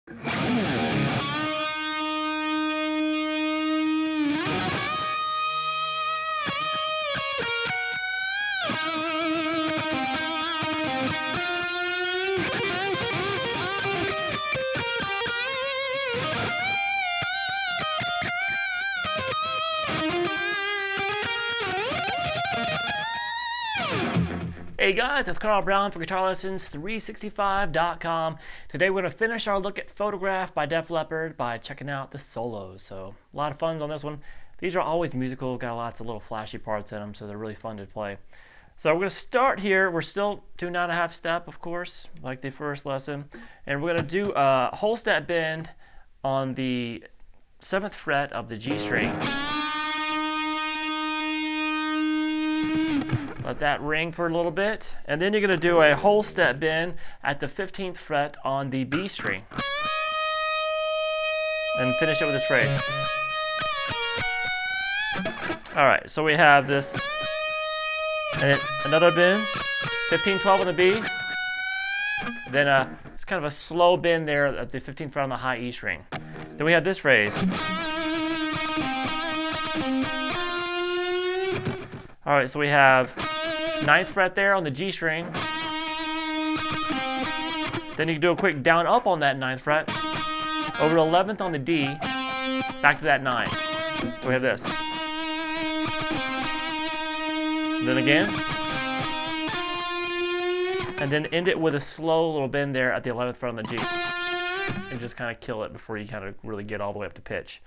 Hey guys, it's Carl Brown for guitarlessons365.com. Today we're going to finish our look at Photograph by Def Leppard by checking out the solos. So a lot of fun on this one. These are always musical, got lots of little flashy parts in them, so they're really fun to play. So we're going to start here. We're still doing 9.5 step, of course, like the first lesson. And we're going to do a whole step bend on the 7th fret of the G string. Let that ring for a little bit, and then you're going to do a whole step bend at the 15th fret on the B string. And finish it with this phrase. Alright, so we have this, and another bend, 15-12 on the B, then it's kind of a slow bend there at the 15th fret on the high E string. Then we have this phrase. Alright, so we have 9th fret there on the G string. Then you can do a quick down up on that 9th fret. Over to 11th on the D. Back to that 9. So we have this. And then again. And then end it with a slow little bend there at the 11th fret on the G. And just kind of kill it before you kind of really get all the way up to pitch.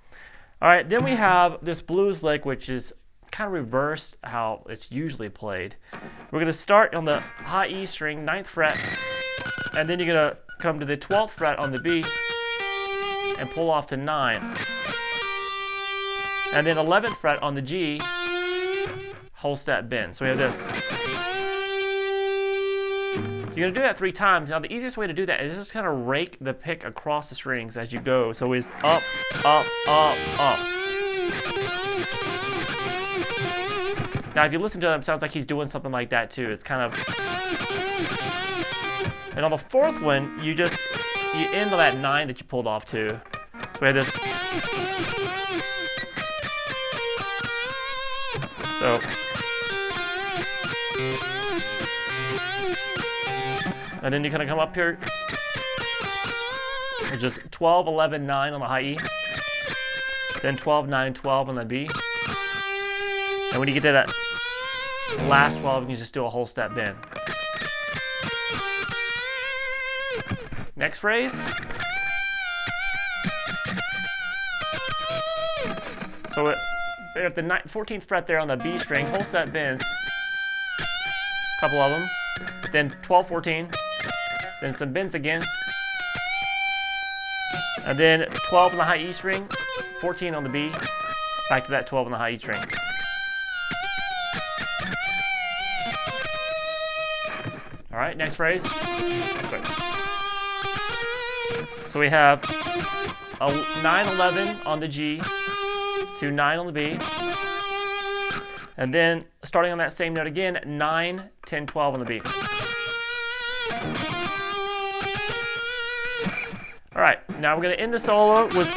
Alright, then we have this blues lick, which is kind of reversed how it's usually played. We're going to start on the high E string, 9th fret, and then you're going to come to the 12th fret on the B and pull off to 9. And then 11th fret on the G, whole step bend. So we have this. You're going to do that 3 times. Now the easiest way to do that is just kind of rake the pick across the strings as you go. So it's up, up, up, up. Now, if you listen to him, it sounds like he's doing something like that too. It's kind of, and on the 4th one, you end on that 9 that you pulled off to. So we have this. So, and then you kind of come up here. It's just 12, 11, 9 on the high E. Then 12, 9, 12 on the B. And when you get to that last 12, you can just do a whole step bend. Next phrase. So at the 14th fret there on the B string, whole step bends. A couple of them. Then 12, 14. Then some bends again. And then 12 on the high E string, 14 on the B. Back to that 12 on the high E string. All right, next phrase. Sorry. So we have a 9, 11 on the G to 9 on the B. And then starting on that same note again, 9, 10, 12 on the B. All right, now we're going to end the solo with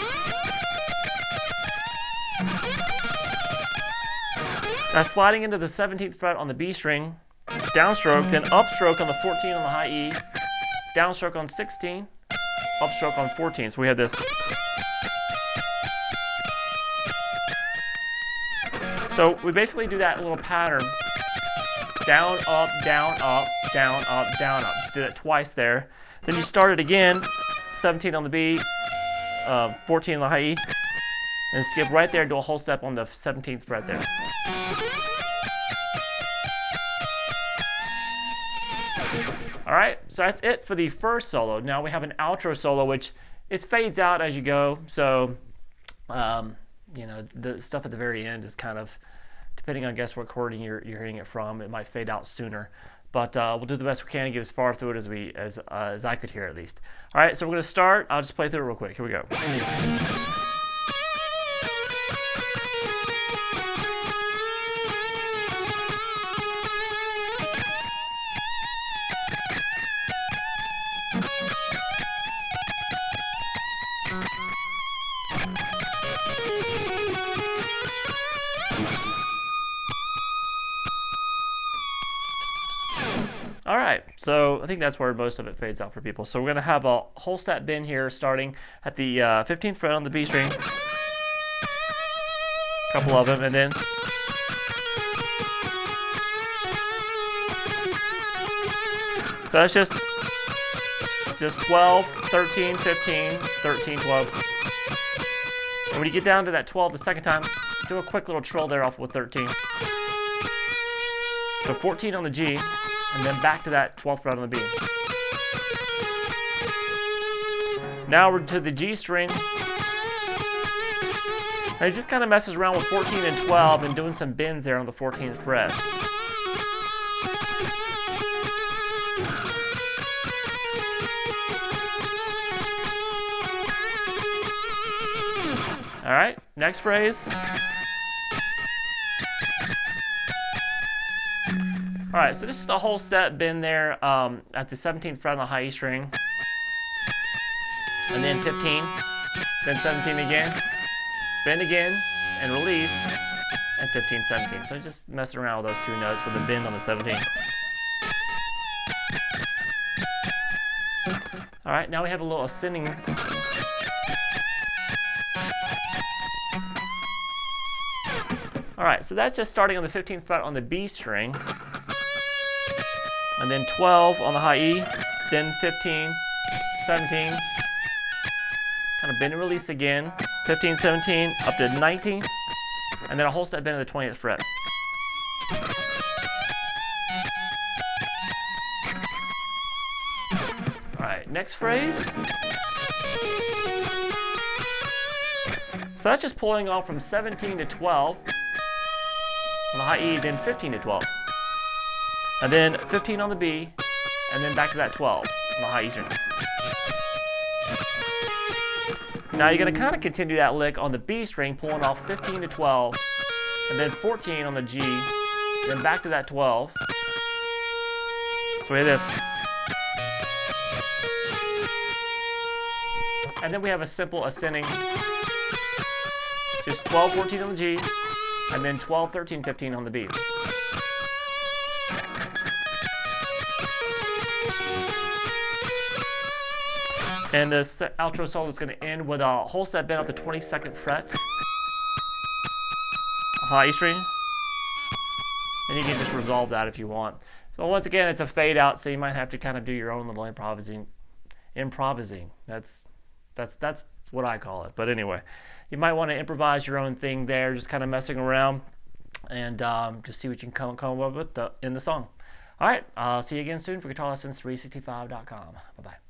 sliding into the 17th fret on the B string, downstroke, then upstroke on the 14 on the high E, downstroke on 16, upstroke on 14. So we have this. So we basically do that little pattern. Down, up, down, up, down, up, down, up. Just did it twice there. Then you start it again, 17 on the B, 14 on the high E, and skip right there, do a whole step on the 17th fret there. All right, so that's it for the first solo. Now we have an outro solo, which it fades out as you go. So, you know, the stuff at the very end is kind of, depending on guess what recording you're hearing it from, it might fade out sooner. But we'll do the best we can to get as far through it as I could hear at least. All right, so we're going to start. I'll just play through it real quick. Here we go. All right, so I think that's where most of it fades out for people. So we're going to have a whole step bend here starting at the 15th fret on the B string. A couple of them, and then so that's just 12, 13, 15, 13, 12. And when you get down to that 12 the second time, do a quick little trill there off with 13. So 14 on the G, and then back to that 12th fret on the B. Now we're to the G string. And it just kind of messes around with 14 and 12 and doing some bends there on the 14th fret. All right, next phrase. All right, so this is the whole step bend there at the 17th fret on the high E string. And then 15, then 17 again, bend again, and release, and 15, 17. So just messing around with those two notes with the bend on the 17. All right, now we have a little ascending. All right, so that's just starting on the 15th fret on the B string, and then 12 on the high E, then 15, 17, kind of bend and release again, 15, 17, up to 19, and then a whole step bend to the 20th fret. All right, next phrase. So that's just pulling off from 17 to 12 on the high E, then 15 to 12. And then 15 on the B, and then back to that 12 on the high E string. Now you're going to kind of continue that lick on the B string, pulling off 15 to 12, and then 14 on the G, then back to that 12. So we have this. And then we have a simple ascending, just 12, 14 on the G, and then 12, 13, 15 on the B. And the outro solo is going to end with a whole step bend up the 22nd fret, high E string, and you can just resolve that if you want. So once again, it's a fade out, so you might have to kind of do your own little improvising. That's what I call it. But anyway, you might want to improvise your own thing there, just kind of messing around, and just see what you can come up with in the song. All right, I'll see you again soon for guitarlessons365.com. Bye-bye.